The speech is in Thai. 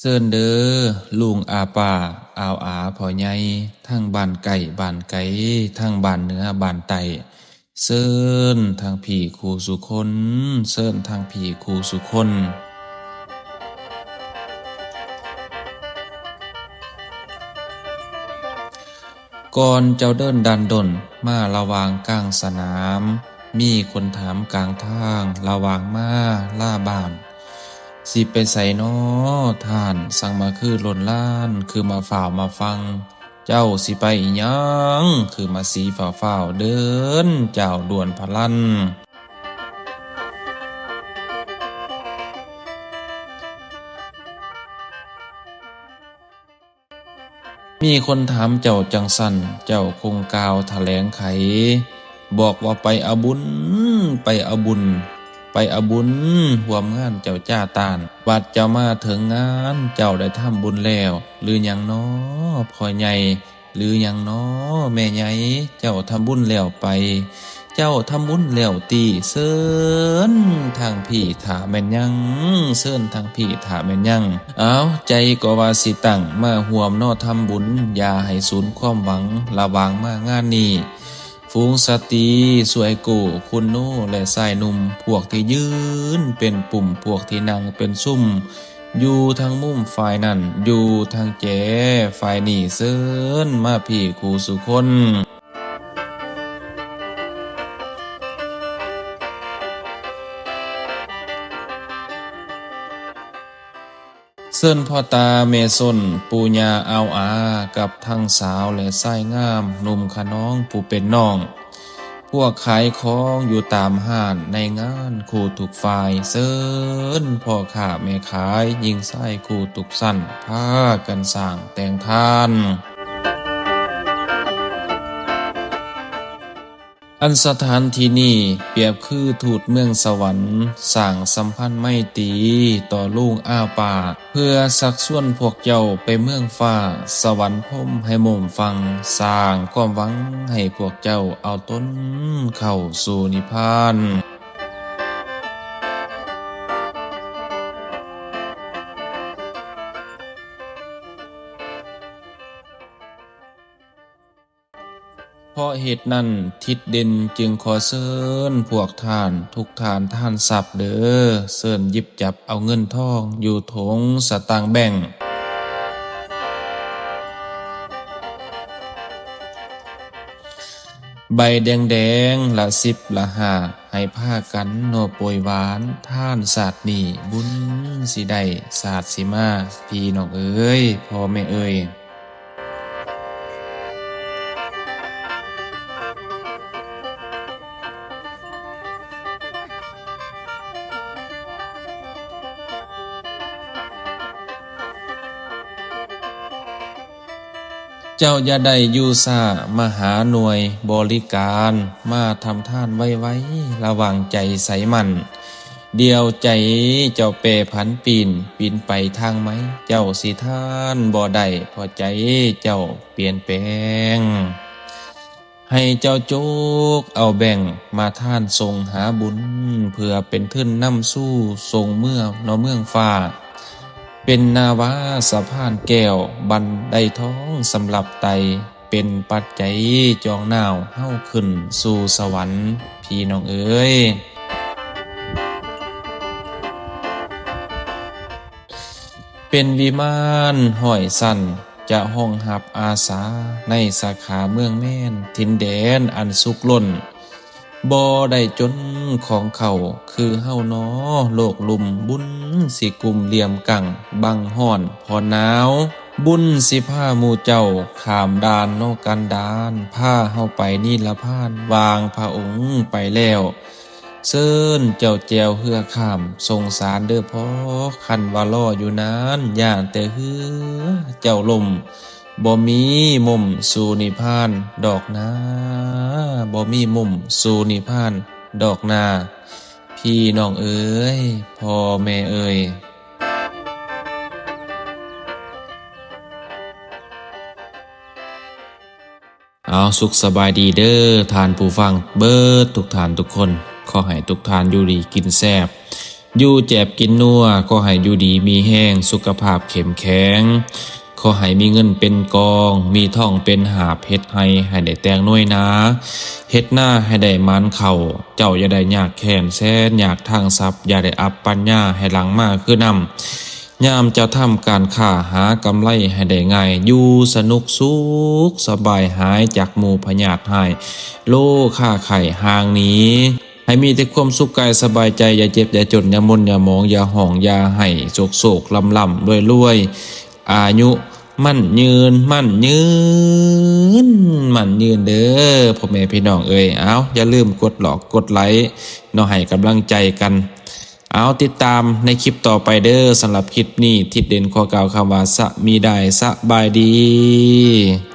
เซิ้นเด้อลุงอาป้าอาวอาพ่อใหญ่ทั้งบ้านไก่บ้านไกทั้งบ้านเหนือบ้านใต้เซิ้นทางพี่ครูสุคนเซิ้นทางพี่ครูสุคนก่อนเจ้าเดินดันดนมาระวางกลางสนามมีคนถามกลางทางระวางมาล่าบ้านสิไปใส่น้อท่านสั่งมาคือล้นล้านคือมาฝ่าวมาฟังเจ้าสิไปอิหยังคือมาสีฝ่าวเดินเจ้าด่วนพลันมีคนถามเจ้าจังสันเจ้าคงกล่าวแถลงไขบอกว่าไปเอาบุญไปเอาบุญไปเอาบุญห่วมงานเจ้าจ้าตานบัดเจ้ามาถึงงานเจ้าได้ทำบุญแล้วหรือยังน้อพ่อใหญ่หรือยังน้อแม่ใหญ่เจ้าทำบุญแล้วไปเจ้าทำบุญแล้วตีเซิ้นทางพี่ถาแม่นยังเซิ้นทางพี่ถาแม่นยังเอาใจก็ว่าสิตั้งมาห่วมน้อทำบุญอย่าให้สูญความหวังระวางมางานนี้ฝูงสตรีสวยกูคุณโน่และสายหนุ่มพวกที่ยืนเป็นปุ่มพวกที่นั่งเป็นซุ่มอยู่ทางมุมฝ่ายนั่นอยู่ทางแจ๋ฝ่ายนี่เซิ้นมาพี่ครูสุคนเซิ้นพ่อตาเมซนปูญาอาวอากับทั้งสาวและชายงามหนุ่มขน้องผู้เป็นน้องพวกขายของอยู่ตามห้านในงานคู่ทุกฝ่ายเซิ้นพ่อข้าแม่ขายยิงไส้คู่ทุกสั้นพากันสร้างแต่งทานอันสถานที่นี้เปรียบคือทูตเมืองสวรรค์สร้างสัมพันธ์ไมตรีต่อลุงอาป่าเพื่อสักส่วนพวกเจ้าไปเมืองฟ้าสวรรค์พรหมให้หม่มฟังสร้างความหวังให้พวกเจ้าเอาต้นเข้าสู่นิพพานเพราะเหตุนั้นทิศเด่นจึงขอเชิญพวกท่านทุกท่านท่านทรัพย์เด้อเชิญหยิบจับเอาเงินทองอยู่ถงสตางค์แบ่งใบแดงละ10ละ5ให้ผ้ากันโนโปรยหวานท่านศาสตร์นี่บุญสิได้ศาสตร์สิมาพี่น้องเอ้ยพ่อแม่เอ้ยเจ้าอย่าได้อยู่ซ่ามาหาหน่วยบริการมาทำท่านไว้ระวังใจใสมันเดียวใจเจ้าเปผันปีนไปทางไหมเจ้าสิท่านบ่ได้พอใจเจ้าเปลี่ยนแปลงให้เจ้าโจกเอาแบ่งมาท่านทรงหาบุญเพื่อเป็นทุนนำสู้ทรงเมืองฟ้าเป็นนาวาสะพานแก้วบันไดท้องสำหรับไตเป็นปัจจัยจองนาวเฮ้าขึ้นสู่สวรรค์พี่น้องเอ้ยเป็นวิมานห้อยสั่นจะห้องหับอาสาในสาขาเมืองแม่นทินแดนอันสุกล้นบ่ได้จนของเขาคือเฮาน้อโลกลุ่มบุญสิกุมเหลี่ยมกังบังห้อนพอหนาวบุญสิพาหมู่เจ้าข้ามด่านโนกันดานพาเฮาไปนิรพานวางพระองค์ไปแล้วเซิ้นเจ้าแจวเฮือข้ามสงสารเด้อพ่อคันว่าล่ออยู่นานย่านแต่เฮือเจ้าลมบ่มีมุมสู่นิพพานดอกนาบ่มีมุมสู่นิพพานดอกนาพี่น้องเอ๋ยพ่อแม่เอ๋ยเอาสุขสบายดีเด้อทานผู้ฟังเบิดทุกท่านทุกคนขอให้ทุกท่านอยู่ดีกินแซ่บ อยู่แจบกินนัวขอให้อยู่ดีมีแห้งสุขภาพเข้มแข็งขอให้มีเงินเป็นกองมีทองเป็นหาบเฮ็ดให้ได้แต่งน้อยนาเฮ็ดหน้าให้ได้มันเข่าเจ้าอย่าได้ยากแค้นแสนอยากทางทรัพย์อย่าได้อับปัญญาให้หลังมาคือนำยามเจ้าทำการค้าหากำไรให้ได้ง่ายอยู่สนุกสุขสบายหายจากหมู่พญาติหายโลค่าไข่ห่างหนี้ให้มีแต่ความสุขกายสบายใจอย่าเจ็บอย่าจนอย่ามนอย่ามองอย่าห่องอย่าให้โศกลำรวยอายุมั่นยืนมั่นยืนมั่นยืนเด้อพ่อแม่พี่น้องเอ้ยเอาอย่าลืมกดไลค์เนาะให้กำลังใจกันเอาติดตามในคลิปต่อไปเด้อสำหรับคลิปนี้ทิศเด่นขอกล่าวคำว่าสะมีได้สบายดี